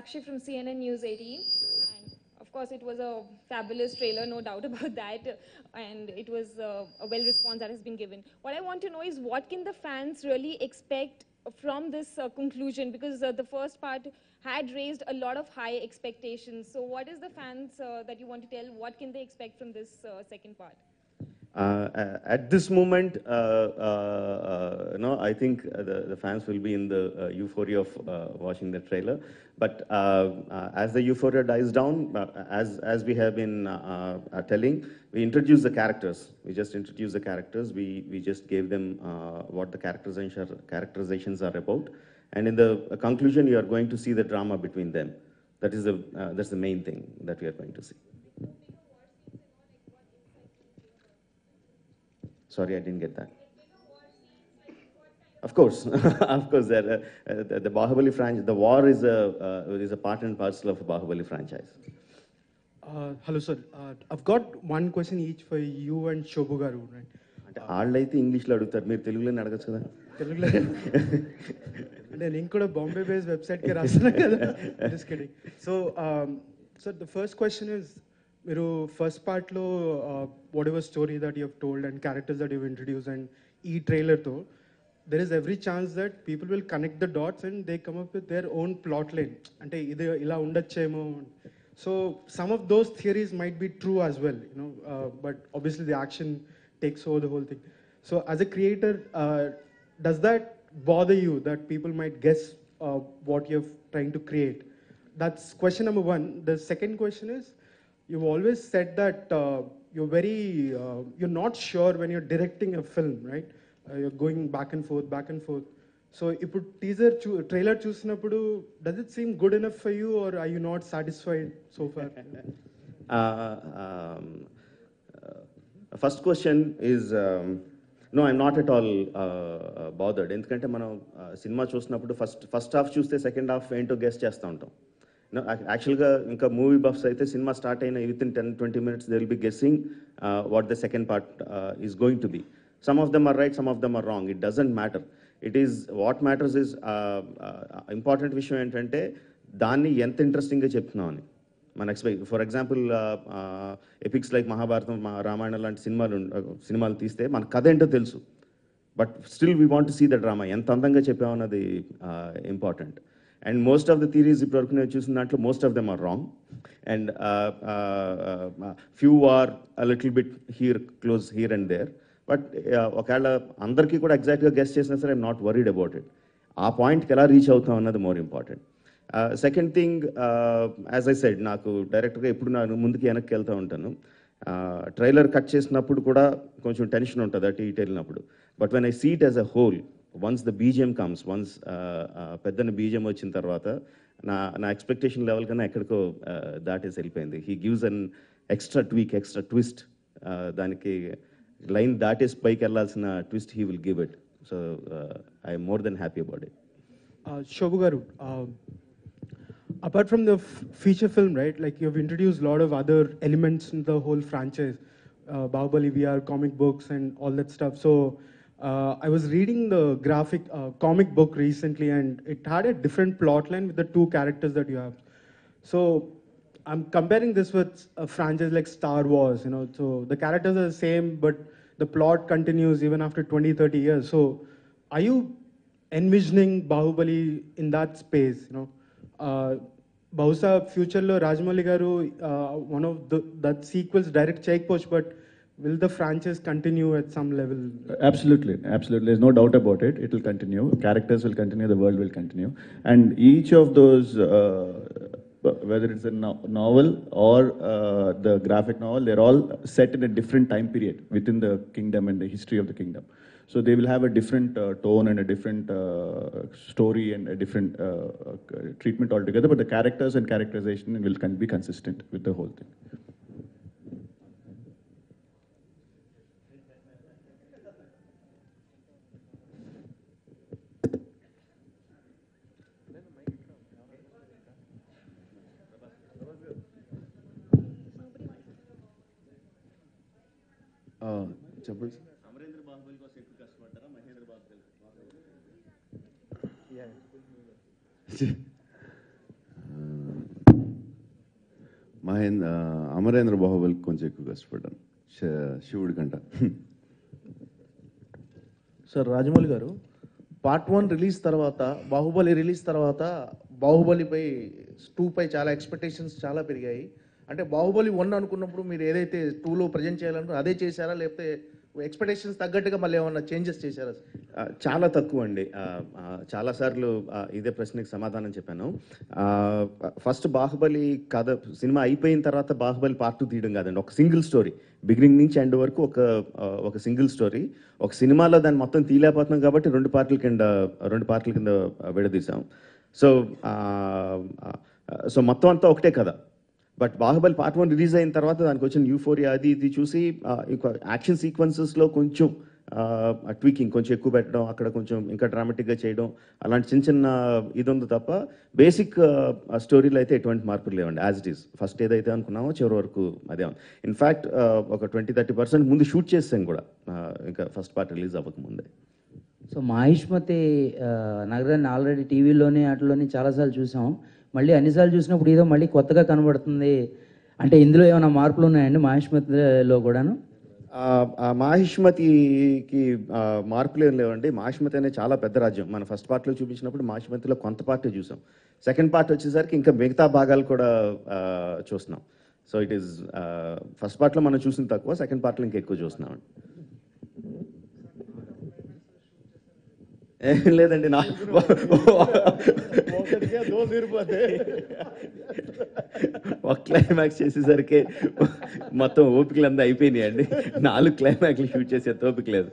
Sakshi from CNN News 18. And of course, it was a fabulous trailer, no doubt about that. And it was a well response that has been given. What I want to know is what can the fans really expect from this conclusion? Because the first part had raised a lot of high expectations. So what is the fans that you want to tell? What can they expect from this second part? At this moment, no, I think the fans will be in the euphoria of watching the trailer. But as the euphoria dies down, as we have been telling, we introduce the characters. We just introduce the characters. We just gave them what the characterizations are about. And in the conclusion, you are going to see the drama between them. That's the main thing that we are going to see. Sorry, I didn't get that. Of course, of course. The Bahubali franchise, the war is a part and parcel of the Bahubali franchise. Hello, sir. I've got one question each for you and Shobhu garu. Right? అంటే వాళ్ళైతే ఇంగ్లీష్లో అడుగుతారు, మీరు తెలుగులోనే అడగచ్చు కదా. తెలుగులో అంటే నేను కూడా బాంబే బేస్డ్ వెబ్సైట్కి రాస్తున్నా కదా. Just kidding. So the first question is, మీరు ఫస్ట్ పార్ట్లో what ever story that you have told and characters that you introduce and ఈ ట్రైలర్తో there is every chance that people will connect the dots and they come up with their own plot line. Ante idu ila undachemo. So some of those theories might be true as well, you know, but obviously the action takes over the whole thing. So as a creator, does that bother you that people might guess what you're trying to create? That's question number one. The second question is, you've always said that you're not sure when you're directing a film, right? You're going back and forth. So if you trailer చూసినప్పుడు, does it seem good enough for you or are you not satisfied so far? First question is, no, I'm not at all bothered. ఎందుకంటే మనం cinema చూసినప్పుడు first half చూస్తే second half ఏంటో guess చేస్తూ ఉంటాం. యాక్చువల్గా ఇంకా మూవీ బఫ్స్ అయితే సినిమా స్టార్ట్ అయిన with in 10-20 minutes they will be guessing what the second part is going to be. Some of them are right, some of them are wrong. It doesn't matter. What matters is, important విషయం ఏంటంటే దాన్ని ఎంత ఇంట్రెస్టింగ్గా చెప్తున్నాం అని మన expect. For example epics like Mahabharatam, Ramayanam లాంటి సినిమాలు తీస్తే మన కథ ఏంటో తెలుసు, but still we want to see the drama, ఎంత అందంగా చెప్పామన్నది important. And most of the theories ఇప్పటివరకు నేను చూసిన దాంట్లో most of them are wrong and few are a little bit close here and there. But ఒకవేళ అందరికీ కూడా ఎగ్జాక్ట్గా గెస్ట్ చేసినా సరే I'm not worried about it. ఆ పాయింట్కి ఎలా రీచ్ అవుతాం అన్నది more important. Second thing, as I said, నాకు డైరెక్ట్గా ఎప్పుడు నేను ముందుకి వెనక్కి వెళ్తూ ఉంటాను. ట్రైలర్ కట్ చేసినప్పుడు కూడా కొంచెం టెన్షన్ ఉంటుంది అటు ఇటు వెళ్ళినప్పుడు. But when I see it as a whole, once the BGM comes, పెద్దన బీజిఎం వచ్చిన తర్వాత నా ఎక్స్పెక్టేషన్ లెవెల్ కన్నా ఎక్కడికో దాటేసి వెళ్ళిపోయింది. He gives an extra twist. దానికి లైన్ దాటేసి పైకి వెళ్ళాల్సిన twist he will give it. So I'm more than happy about it. Shobhu garu, apart from the feature film, right, like you've introduced a lot of other elements in the whole franchise, Bahubali VR, comic books and all that stuff. So I was reading the graphic comic book recently and it had a different plot line with the two characters that you have. So I'm comparing this with a franchise like Star Wars, you know, so the characters are the same, but the plot continues even after 20-30 years. So are you envisioning Bahubali in that space, you know? Bahusa future lo Rajamouli garu one of that sequels direct చేయకపోవచ్చు, but will the franchise continue at some level? Absolutely. There's no doubt about it. It will continue. Characters will continue. The world will continue. And each of those, whether it's a novel or the graphic novel, they're all set in a different time period within the kingdom and the history of the kingdom. So they will have a different tone and a different story and a different treatment altogether. But the characters and characterization will be consistent with the whole thing. చెప్పండి. అమరేంద్ర బాహుబలికి కొంచెం ఎక్కువ కష్టపడ్డాను శివుడి కంట. Sir Rajamouli గారు, part 1 release తర్వాత, Baahubali release తర్వాత బాహుబలిపై 2 పై చాలా ఎక్స్పెక్టేషన్స్ చాలా పెరిగాయి. అంటే బాహుబలి 1 అనుకున్నప్పుడు మీరు ఏదైతే 2లో ప్రజెంట్ చేయాలనుకున్నారో అదే చేశారా, లేకపోతే ఎక్స్పెక్టేషన్స్ తగ్గట్టుగా మళ్ళీ ఏమన్నా చేంజెస్ చేశారా? చాలా తక్కువ అండి. చాలాసార్లు ఇదే ప్రశ్నకి సమాధానం చెప్పాను. ఫస్ట్ బాహుబలి కథ సినిమా అయిపోయిన తర్వాత బాహుబలి పార్ట్ 2 తీయడం కాదండి, ఒక సింగిల్ స్టోరీ బిగినింగ్ నుంచి ఎండ్ వరకు ఒక సింగిల్ స్టోరీ. ఒక సినిమాలో దాన్ని మొత్తం తీయలేకపోతున్నాం కాబట్టి రెండు పార్ట్ల కింద విడదీసాం. సో మొత్తం అంతా ఒకటే కథ. బట్ బాహుబలి పార్ట్ 1 రిలీజ్ అయిన తర్వాత దానికి వచ్చిన యూఫోరియా అది ఇది చూసి ఇంకా యాక్షన్ సీక్వెన్సెస్లో కొంచెం ట్వీకింగ్ కొంచెం ఎక్కువ పెట్టడం, అక్కడ కొంచెం ఇంకా డ్రామాటిక్గా చేయడం, అలాంటి చిన్న చిన్న ఇది ఉంది తప్ప బేసిక్ స్టోరీలో అయితే ఎటువంటి మార్పులు లేవండి. యాజ్ ఇట్ ఈస్ ఫస్ట్ ఏదైతే అనుకున్నామో చివరి వరకు అదే ఉంది. ఇన్ఫ్యాక్ట్ ఒక 20-30% ముందు షూట్ చేసాం కూడా, ఇంకా ఫస్ట్ పార్ట్ రిలీజ్ అవ్వకముందే. సో మహిష్మతి నగరాన్ని ఆల్రెడీ టీవీలోనే వాటిలోనే చాలాసార్లు చూసాం. మళ్ళీ అన్నిసార్లు చూసినప్పుడు ఏదో మళ్ళీ కొత్తగా కనబడుతుంది. అంటే ఇందులో ఏమైనా మార్పులు ఉన్నాయండి మహిష్మతిలో కూడాను? మాహిష్మతికి మార్పులు ఏం లేవండి. మాహిష్మతి అనేది చాలా పెద్ద రాజ్యం. మన ఫస్ట్ పార్ట్లో చూపించినప్పుడు మాహిష్మతిలో కొంత పార్టే చూసాం. సెకండ్ పార్ట్ వచ్చేసరికి ఇంకా మిగతా భాగాలు కూడా చూస్తున్నాం. సో ఇట్ ఈస్ ఫస్ట్ పార్ట్లో మనం చూసిన తక్కువ, సెకండ్ పార్ట్లో ఇంకా ఎక్కువ చూస్తున్నాం. ఏం లేదండి, ఒక క్లైమాక్స్ చేసేసరికి మొత్తం ఓపికలు అంతా అయిపోయినాయి అండి. 4 క్లైమాక్స్లు షూట్ చేసే ఓపిక లేదు.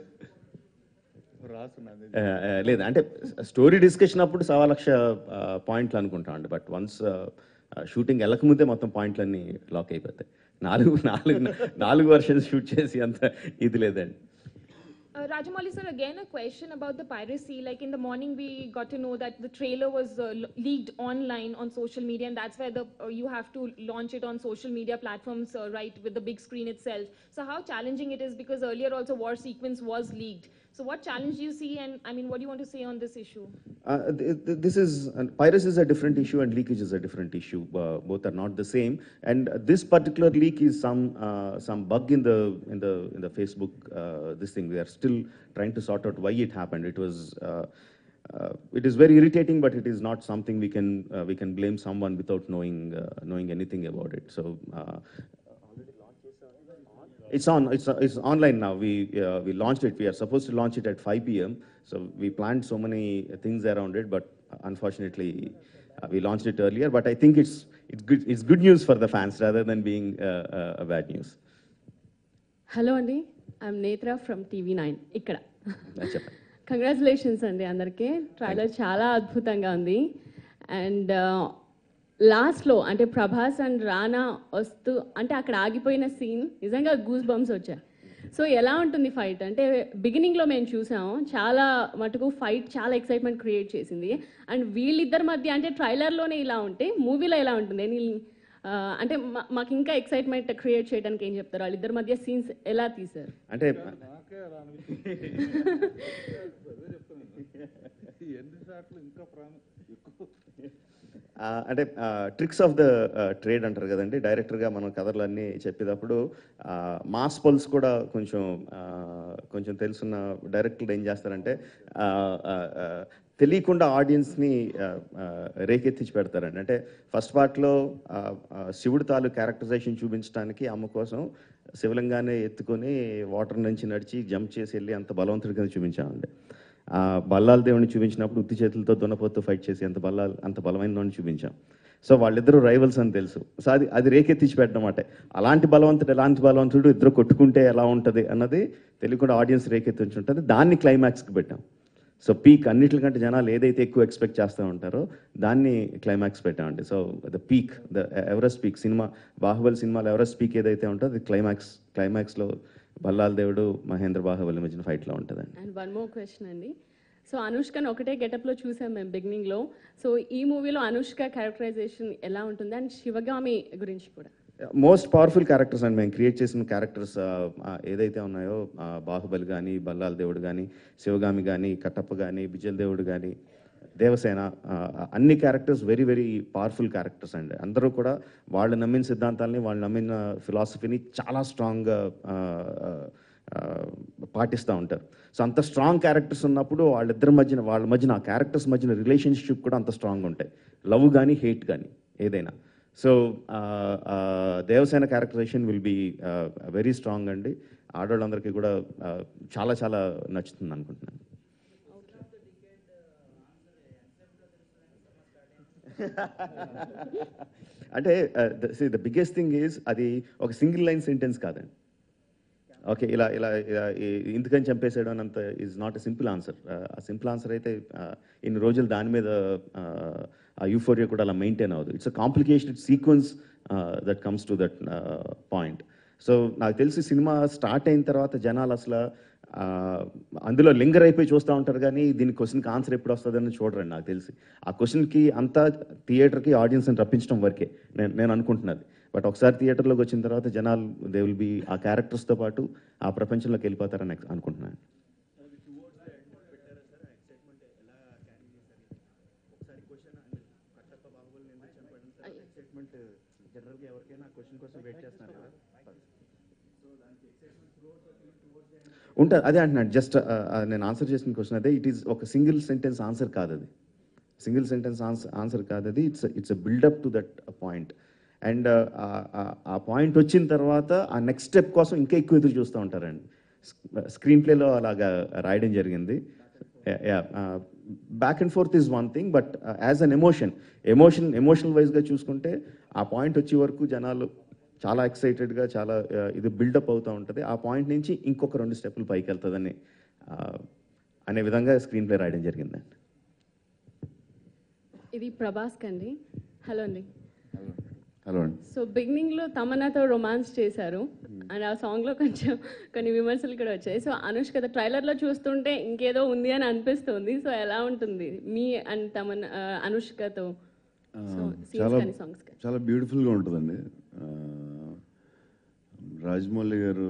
లేదు అంటే స్టోరీ డిస్కషన్ అప్పుడు 1,00,000 పాయింట్లు అనుకుంటాం అండి. బట్ వన్స్ షూటింగ్ వెళ్ళకముందే మొత్తం పాయింట్లన్నీ లాక్ అయిపోతాయి. 4 వర్షన్స్ షూట్ చేసి అంత ఇది లేదండి. Rajamouli sir, again a question about the piracy. Like in the morning we got to know that the trailer was leaked online on social media, and that's why you have to launch it on social media platforms, right, with the big screen itself. So how challenging it is, because earlier also War Sequence was leaked. So what challenge do you see, and I mean, what do you want to say on this issue? Piracy is a different issue and leakage is a different issue. Both are not the same. And this particular leak is some bug in the Facebook this thing. We are still trying to sort out why it happened. It is very irritating, but it is not something we can blame someone without knowing anything about it. So. It's online now. We launched it. We are supposed to launch it at 5 p.m. So we planned so many things around it, but unfortunately we launched it earlier. But I think it's good news for the fans rather than being a bad news. Hello Andy, I'm Netra from TV9 ikkada. That's it. Congratulations Andy andarki. Trailer చాలా అద్భుతంగా ఉంది. And లాస్ట్లో అంటే Prabhas and రానా వస్తూ అంటే అక్కడ ఆగిపోయిన scene నిజంగా గూస్ బంప్స్ వచ్చాయి. సో ఎలా ఉంటుంది ఫైట్? అంటే బిగినింగ్లో మేము చూసాం, చాలా మటుకు ఫైట్ చాలా ఎక్సైట్మెంట్ క్రియేట్ చేసింది. అండ్ వీళ్ళిద్దరి మధ్య అంటే ట్రైలర్లోనే ఇలా ఉంటే మూవీలో ఎలా ఉంటుంది? అంటే మాకు ఇంకా ఎక్సైట్మెంట్ క్రియేట్ చేయడానికి ఏం చెప్తారు? వాళ్ళిద్దరి మధ్య సీన్స్ ఎలా తీశారు? అంటే అంటే ట్రిక్స్ ఆఫ్ ద ట్రేడ్ అంటారు కదండి. డైరెక్టర్గా మనం కథలు అన్నీ చెప్పేటప్పుడు మాస్ పల్స్ కూడా కొంచెం తెలుసున్న డైరెక్టర్లు ఏం చేస్తారంటే తెలియకుండా ఆడియన్స్ని రేకెత్తించి పెడతారండి. అంటే ఫస్ట్ పార్ట్లో శివుడు తాలూ క్యారెక్టరైజేషన్ చూపించడానికి అమ్మ కోసం శివలింగాన్ని ఎత్తుకొని వాటర్ నుంచి నడిచి జంప్ చేసి వెళ్ళి అంత బలవంతుడి కింద చూపించామండి. బల్లాల దేవుడిని చూపించినప్పుడు ఉత్తి చేతులతో దున్నపోతూ ఫైట్ చేసి అంత బలమైన వాడిని చూపించాం. సో వాళ్ళిద్దరూ రైవల్స్ అని తెలుసు. సో అది రేకెత్తించి పెట్టడం అంటే ఎలాంటి బలవంతుడు ఇద్దరు కొట్టుకుంటే ఎలా ఉంటుంది అన్నది తెలియకుండా ఆడియన్స్ రేకెత్తించి ఉంటుంది. దాన్ని క్లైమాక్స్కి పెట్టాం. సో పీక్ అన్నిటికంటే జనాలు ఏదైతే ఎక్కువ ఎక్స్పెక్ట్ చేస్తూ ఉంటారో దాన్ని క్లైమాక్స్ పెట్టామండి. So the peak, the Everest peak, Baahubali సినిమాలో ఎవరెస్ట్ పీక్ ఏదైతే ఉంటుందో అది క్లైమాక్స్లో బల్లాల దేవుడు మహేంద్ర బాహుబలి మధ్యన ఫైట్లో ఉంటుందండి. అండ్ వన్ మోర్ క్వశ్చన్ అండి. సో అనుష్కను ఒకటే గెటప్లో చూసాం మేము బిగినింగ్లో. సో ఈ మూవీలో అనుష్క క్యారెక్టరైజేషన్ ఎలా ఉంటుంది? అండ్ శివగామి గురించి కూడా. మోస్ట్ పవర్ఫుల్ క్యారెక్టర్స్ అండి. మేము క్రియేట్ చేసిన క్యారెక్టర్స్ ఏదైతే ఉన్నాయో బాహుబలి కానీ, బల్లాల దేవుడు కానీ, శివగామి కానీ, కట్టప్ప కానీ, బిజల్ దేవుడు కానీ, దేవసేన, అన్ని characters very very powerful characters అండి. అందరూ కూడా వాళ్ళు నమ్మిన సిద్ధాంతాలని, వాళ్ళు నమ్మిన ఫిలాసఫీని చాలా స్ట్రాంగ్గా పాటిస్తూ ఉంటారు. సో అంత స్ట్రాంగ్ క్యారెక్టర్స్ ఉన్నప్పుడు వాళ్ళ మధ్యన ఆ క్యారెక్టర్స్ మధ్యన రిలేషన్షిప్ కూడా అంత స్ట్రాంగ్ ఉంటాయి, లవ్ కానీ హేట్ కానీ ఏదైనా. So Devasena characterization will be very strong అండి. ఆడవాళ్ళందరికీ కూడా చాలా చాలా నచ్చుతుంది అనుకుంటున్నాను. అంటే ద బిగ్గెస్ట్ థింగ్ ఈజ్ అది ఒక సింగిల్ లైన్ సెంటెన్స్ కాదండి. ఓకే, ఇలా ఇలా ఇందుకని చంపేసాడు అని అంత is not a simple answer. ఆ సింపుల్ ఆన్సర్ అయితే ఇన్ని రోజులు దాని మీద ఆ యూఫోరియా కూడా అలా మెయింటైన్ అవ్వదు. It's a complicated sequence that comes to that point. So నాకు తెలిసి సినిమా స్టార్ట్ అయిన తర్వాత జనాలు అసలు అందులో లింగర్ అయిపోయి చూస్తూ ఉంటారు, కానీ దీని క్వశ్చన్కి ఆన్సర్ ఎప్పుడు వస్తుందని చూడరండి. నాకు తెలిసి ఆ క్వశ్చన్కి అంతా థియేటర్కి ఆడియన్స్ని రప్పించడం వరకే నేను అనుకుంటున్నది. బట్ ఒకసారి థియేటర్లోకి వచ్చిన తర్వాత జనాలు దే విల్ బీ ఆ క్యారెక్టర్స్తో పాటు ఆ ప్రపంచంలోకి వెళ్ళిపోతారని అనుకుంటున్నాను. ఉంటుంది, అదే అంటున్నాను. జస్ట్ నేను ఆన్సర్ చేసిన క్వశ్చన్ అదే. ఇట్ ఈస్ ఒక సింగిల్ సెంటెన్స్ ఆన్సర్ కాదు అది, సింగిల్ సెంటెన్స్ ఆన్సర్ కాదు అది. It's a buildup to that point. And ఆ పాయింట్ వచ్చిన తర్వాత ఆ నెక్స్ట్ స్టెప్ కోసం ఇంకా ఎక్కువ ఎదురు చూస్తూ ఉంటారండి. స్క్రీన్ ప్లేలో అలాగా రాయడం జరిగింది. Back and fourth is one thing, but as an emotional వైజ్గా చూసుకుంటే ఆ పాయింట్ వచ్చే వరకు జనాలు చాలా ఎక్సైటెడ్గా, చాలా ఇది బిల్డప్ అవుతూ ఉంటుంది. ఆ పాయింట్ నుంచి ఇంకొక 2 స్టెప్పులు పైకి వెళ్తుందని అనే విధంగా స్క్రీన్ ప్లే రాయడం జరిగిందండి. ఇది ప్రభాస్ కండి. హలో అండి. హలో అండి. సో బిగినింగ్లో తమన్నాతో రొమాన్స్ చేశారు అండ్ ఆ సాంగ్లో కొంచెం కొన్ని విమర్శలు కూడా వచ్చాయి. సో అనుష్క ట్రైలర్లో చూస్తుంటే ఇంకేదో ఉంది అని అనిపిస్తుంది. సో ఎలా ఉంటుంది మీ అండ్ తమన్నా అనుష్కతో చాలా బ్యూటిఫుల్గా ఉంటుందండి. రాజమౌళి గారు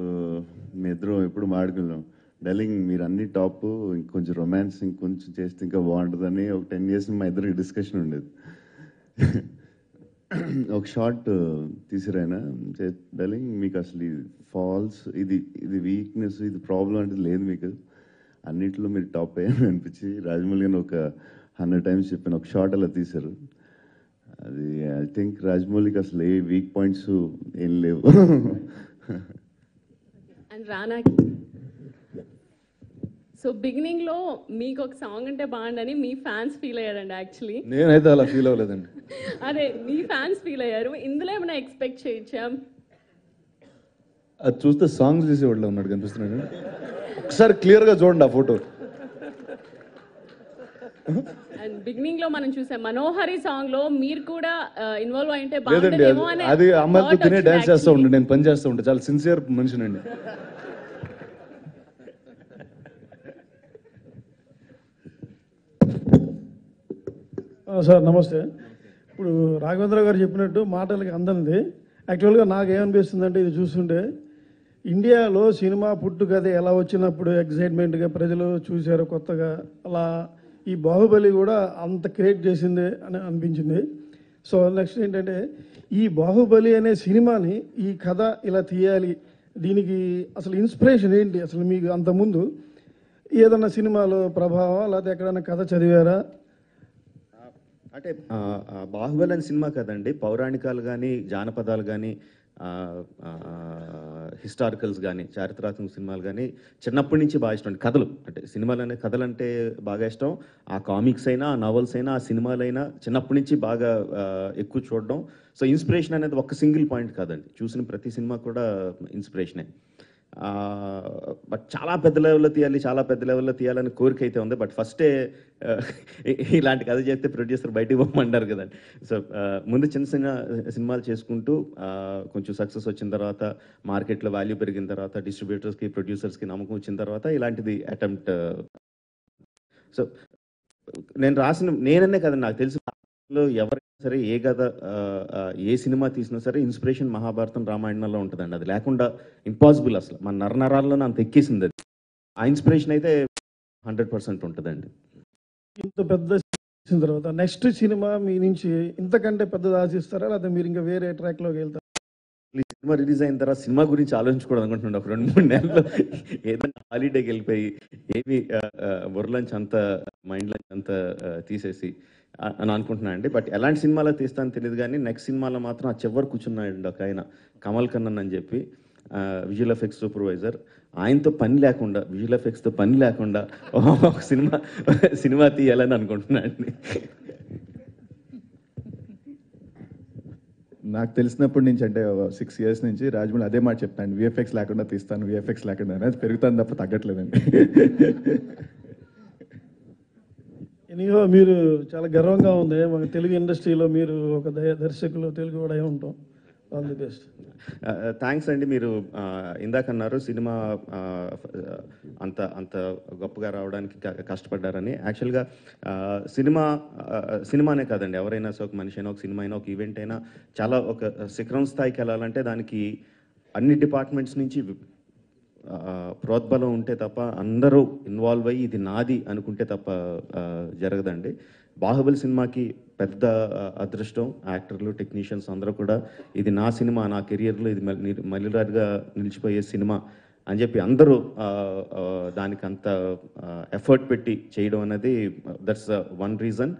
మీ ఇద్దరం ఎప్పుడు మాట్లాడుకున్నాం, డార్లింగ్ మీరు అన్ని టాప్, ఇంకొంచెం రొమాన్స్ ఇంకొంచెం చేస్తే ఇంకా బాగుంటుందని ఒక 10 years మా ఇద్దరికి డిస్కషన్ ఉండేది. ఒక షార్ట్ తీసిరైనా, డార్లింగ్ మీకు అసలు ఫాల్స్ ఇది వీక్నెస్, ఇది ప్రాబ్లం అంటే లేదు, మీకు అన్నింటిలో మీరు టాప్ అయ్యాను అనిపించి రాజమౌళి గారిని ఒక 100 times చెప్పాను. ఒక షార్ట్ అలా తీశారు. అది ఐ థింక్ రాజమౌళికి అసలు ఏ వీక్ పాయింట్స్ ఏం లేవు. అండ్ రానాకి సో బిగినింగ్లో మీకు ఒక సాంగ్ అంటే బాగుండని మీ ఫ్యాన్స్ ఫీల్ అయ్యారండి. యాక్చువల్లీ నేనైతే అలా ఫీల్ అవ్వలేదండి. అదే మీ ఫ్యాన్స్ ఫీల్ అయ్యారు. ఇందులో ఏమైనా ఎక్స్పెక్ట్ చేయొచ్చా? అది చూస్తే సాంగ్స్ చేసేవాళ్ళు ఉన్నాడు కనిపిస్తున్నాడు. ఒకసారి క్లియర్గా చూడండి ఆ ఫోటో. అండ్ బిగినింగ్ లో మనం చూసాం మనోహరి సాంగ్ లో మీరు కూడా ఇన్వాల్వ్ అయింటే లేదండి, బాగుంటుందేమో అని అది అమ్మాయితో తినే డాన్స్ చేస్తూ ఉండే, నేను పని చేస్తూ ఉంటాను. చాలా సిన్సియర్ మనిషినండి. సార్ నమస్తే. ఇప్పుడు రాఘవేంద్ర గారు చెప్పినట్టు మాటలకి అందనిది. యాక్చువల్గా నాకు ఏమనిపిస్తుందంటే ఇది చూస్తుంటే ఇండియాలో సినిమా పుట్టుకథ ఎలా వచ్చినప్పుడు ఎక్సైట్మెంట్గా ప్రజలు చూశారు కొత్తగా, అలా ఈ బాహుబలి కూడా అంత క్రియేట్ చేసింది అని అనిపించింది. సో నెక్స్ట్ ఏంటంటే ఈ బాహుబలి అనే సినిమాని, ఈ కథ ఇలా తీయాలి, దీనికి అసలు ఇన్స్పిరేషన్ ఏంటి? అసలు మీకు అంతకుముందు ఏదన్నా సినిమాలో ప్రభావం లేకపోతే ఎక్కడైనా కథ చదివారా? అంటే బాహుబలి అనే సినిమా కదండి, పౌరాణికాలు కానీ, జానపదాలు కానీ, హిస్టారికల్స్ కానీ, చారిత్రాత్మక సినిమాలు కానీ చిన్నప్పటి నుంచి బాగా ఇష్టం. కథలు అంటే సినిమాలు కథలు అంటే బాగా ఇష్టం. ఆ కామిక్స్ అయినా, ఆ నావల్స్ అయినా, ఆ సినిమాలైనా చిన్నప్పటి నుంచి బాగా ఎక్కువ చూడడం. సో ఇన్స్పిరేషన్ అనేది ఒక సింగిల్ పాయింట్ కాదండి, చూసిన ప్రతి సినిమా కూడా ఇన్స్పిరేషనే. బట్ చాలా పెద్ద లెవెల్లో తీయాలని కోరిక అయితే ఉంది. బట్ ఫస్టే ఇలాంటి కథ చేస్తే ప్రొడ్యూసర్ బయటికి పోమంటారు కదండి. సో ముందు చిన్న చిన్న సినిమాలు చేసుకుంటూ కొంచెం సక్సెస్ వచ్చిన తర్వాత, మార్కెట్లో వాల్యూ పెరిగిన తర్వాత, డిస్ట్రిబ్యూటర్స్కి, ప్రొడ్యూసర్స్కి నమ్మకం వచ్చిన తర్వాత ఇలాంటిది అటెంప్ట్. సో నేననే కదండి, నాకు తెలిసి ఎవరైనా సరే ఏ కథ ఏ సినిమా తీసినా సరే ఇన్స్పిరేషన్ మహాభారతం, రామాయణంలో ఉంటుందండి. అది లేకుండా ఇంపాసిబుల్. అసలు మన నరనరాల్లోనే అంత ఎక్కేసింది అది. ఆ ఇన్స్పిరేషన్ అయితే 100% ఉంటుందండి. ఇంత పెద్ద చేసిన తర్వాత నెక్స్ట్ సినిమా మీ నుంచి ఇంతకంటే పెద్దది ఆశిస్తారా, లేకపోతే మీరు ఇంకా వేరే ట్రాక్లోకి వెళ్తారా? ఈ సినిమా రిలీజ్ అయిన తర్వాత సినిమా గురించి ఆలోచించుకోవడం అనుకుంటున్నాను. ఒక 2-3 నెలల్లో ఏదైనా హాలిడేకి వెళ్ళిపోయి ఏమి బుర్రలంచి అంత మైండ్ లంచి అంతా తీసేసి అని అనుకుంటున్నాను అండి. బట్ ఎలాంటి సినిమాలో తీస్తానో తెలియదు, కానీ నెక్స్ట్ సినిమాలో మాత్రం ఆ చివరి కూర్చున్నాడు ఒక ఆయన, కమల్ కన్నన్ అని చెప్పి, విజువల్ ఎఫెక్ట్స్ సూపర్వైజర్. ఆయనతో పని లేకుండా, విజువల్ ఎఫెక్ట్స్తో పని లేకుండా ఒక సినిమా తీయాలని అనుకుంటున్నాను అండి. నాకు తెలిసినప్పటి నుంచి, అంటే 6 years నుంచి రాజమౌళి అదే మాట చెప్తాను, విఎఫ్ఎక్స్ లేకుండా తీస్తాను, విఎఫ్ఎక్స్ లేకుండా అనేది పెరుగుతాను తప్ప తగ్గట్లేదండి. ఎనీహో మీరు చాలా గర్వంగా ఉంది, మన తెలుగు ఇండస్ట్రీలో మీరు ఒక దర్శకులు, తెలుగు కూడా అయి ఉంటాం. All the best. థ్యాంక్స్ అండి. మీరు ఇందాక అన్నారు సినిమా అంత అంత గొప్పగా రావడానికి కష్టపడ్డారని. యాక్చువల్గా సినిమానే కాదండి, ఎవరైనా ఒక మనిషి అయినా, ఒక సినిమా అయినా, ఒక ఈవెంట్ అయినా చాలా ఒక శిఖరం స్థాయికి వెళ్ళాలంటే దానికి అన్ని డిపార్ట్మెంట్స్ నుంచి ప్రోద్బలం ఉంటే తప్ప, అందరూ ఇన్వాల్వ్ అయ్యి ఇది నాది అనుకుంటే తప్ప జరగదండి. బాహుబలి సినిమాకి పెద్ద అదృష్టం, యాక్టర్లు, టెక్నీషియన్స్ అందరూ కూడా ఇది నా సినిమా, నా కెరియర్లో ఇది మలిరారుగా నిలిచిపోయే సినిమా అని చెప్పి అందరూ దానికి అంత ఎఫర్ట్ పెట్టి చేయడం అనేది దట్స్ వన్ రీజన్.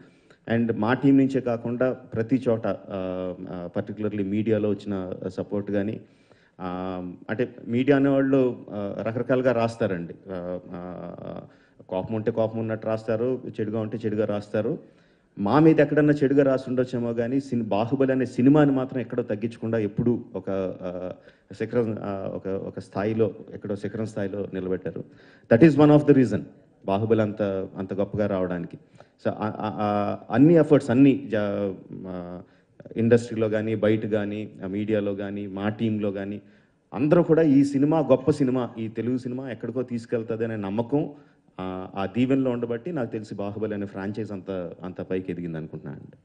అండ్ మా టీం నుంచే కాకుండా ప్రతి చోట పర్టికులర్లీ మీడియాలో వచ్చిన సపోర్ట్ కానీ, అంటే మీడియా అనేవాళ్ళు రకరకాలుగా రాస్తారండి. కోపం ఉంటే కోపం ఉన్నట్టు రాస్తారు, చెడుగా ఉంటే చెడుగా రాస్తారు. మా మీద ఎక్కడన్నా చెడుగా రాసి ఉండొచ్చేమో కానీ బాహుబలి అనే సినిమాని మాత్రం ఎక్కడో తగ్గించకుండా ఎప్పుడూ ఒక శిఖరం, ఒక స్థాయిలో, ఎక్కడో శిఖరం స్థాయిలో నిలబెట్టారు. That is one of the reason Baahubali అంత గొప్పగా రావడానికి. సో అన్ని ఎఫర్ట్స్ అన్నీ ఇండస్ట్రీలో కానీ, బయట కానీ, మీడియాలో కానీ, మా టీంలో కానీ అందరూ కూడా ఈ సినిమా గొప్ప సినిమా, ఈ తెలుగు సినిమా ఎక్కడికో తీసుకెళ్తుంది అనే నమ్మకం, ఆ దీవెనలో ఉండబట్టి నాకు తెలిసి బాహుబలి అనే ఫ్రాంచైజ్ అంత పైకి ఎదిగింది అనుకుంటున్నాను అండి.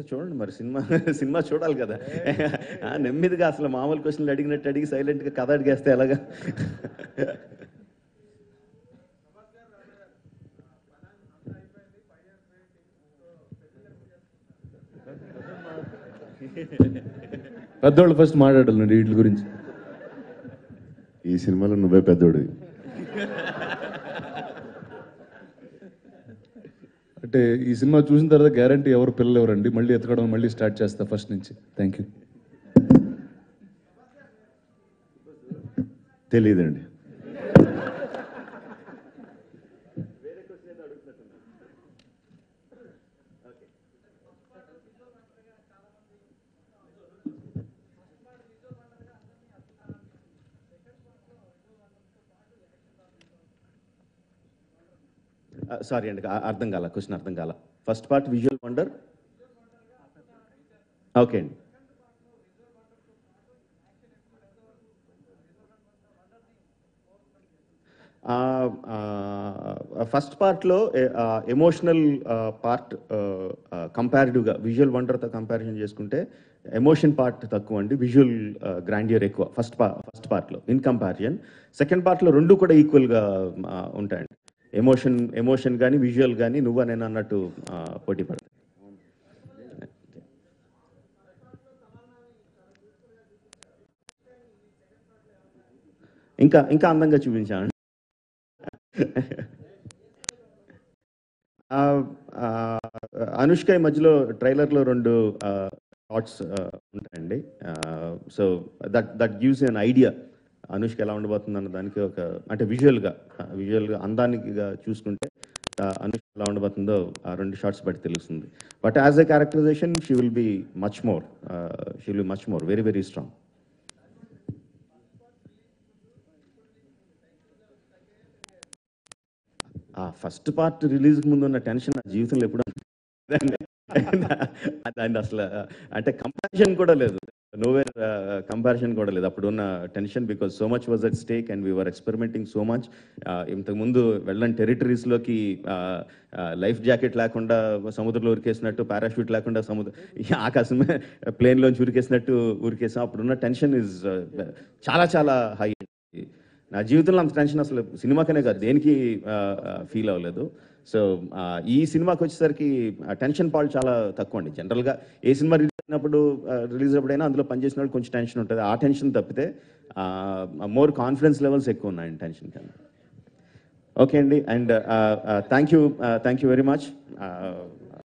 చూడండి మరి, సినిమా చూడాలి కదా. నెమ్మదిగా అసలు మామూలు క్వశ్చన్లు అడిగినట్టు అడిగి సైలెంట్గా కథ అడిగేస్తే ఎలాగా? పెద్దోళ్ళు ఫస్ట్ మాట్లాడాలి వీటి గురించి. ఈ సినిమాలో నువ్వే పెద్దోడివి. అంటే ఈ సినిమా చూసిన తర్వాత గ్యారంటీ ఎవరు పిల్లలు ఎవరండి, మళ్ళీ ఎతకడం మళ్ళీ స్టార్ట్ చేస్తా ఫస్ట్ నుంచి. Thank you. తెలియదండి. సారీ అండి, అర్థం కాల, క్వశ్చన్ అర్థం కాల. First part visual wonder, okay అండి. ఫస్ట్ పార్ట్లో ఎమోషనల్ పార్ట్ కంపారిటివ్గా విజువల్ వండర్తో కంపారిజన్ చేసుకుంటే ఎమోషన్ పార్ట్ తక్కువ అండి, విజువల్ గ్రాండియర్ ఎక్కువ ఫస్ట్ పార్ట్లో ఇన్ కంపారిజన్. సెకండ్ పార్ట్లో రెండు కూడా ఈక్వల్గా ఉంటాయండి. ఎమోషన్ కానీ విజువల్ కానీ నువ్వు నేను అన్నట్టు పోటీ పడతాయి. ఇంకా అందంగా చూపించాను. అనుష్క మధ్యలో ట్రైలర్లో 2 షార్ట్స్ ఉంటాయండి. So that gives an idea Anushka ఎలా ఉండబోతుంది అన్న దానికి. అంటే విజువల్గా అందానికిగా చూసుకుంటే అనుష్క ఎలా ఉండబోతుందో ఆ 2 షార్ట్స్ బట్టి తెలుస్తుంది. But as a characterization she will be much more very very strong. ఆ ఫస్ట్ పార్ట్ రిలీజ్కి ముందు ఉన్న టెన్షన్ నా జీవితంలో ఎప్పుడు దాన్ని అసలు అంటే కంపారిజన్ కూడా లేదు. నోవేర్ కంపారిజన్ కూడా లేదు అప్పుడున్న tension, because so much was at stake and we're experimenting so much. ఇంతకుముందు వెళ్ళని టెరిటరీస్లోకి లైఫ్ జాకెట్ లేకుండా సముద్రంలో ఉరికేసినట్టు, పారాషూట్ లేకుండా ఆకాశం ప్లేన్లోంచి ఉరికేసినట్టు ఉరికేసాం. అప్పుడున్న టెన్షన్ ఇస్ చాలా చాలా హై. నా జీవితంలో అంత టెన్షన్ అసలు సినిమాకనే కాదు దేనికి ఫీల్ అవ్వలేదు. సో ఈ సినిమాకి వచ్చేసరికి టెన్షన్ పాలు చాలా తక్కువ అండి. జనరల్గా ఏ సినిమా రిలీజ్ అప్పుడైనా అందులో పనిచేసిన వాళ్ళు కొంచెం టెన్షన్ ఉంటుంది. ఆ టెన్షన్ తప్పితే మోర్ కాన్ఫిడెన్స్ లెవెల్స్ ఎక్కువ ఉన్నాయండి టెన్షన్ కన్నా. ఓకే అండి, and thank you very much.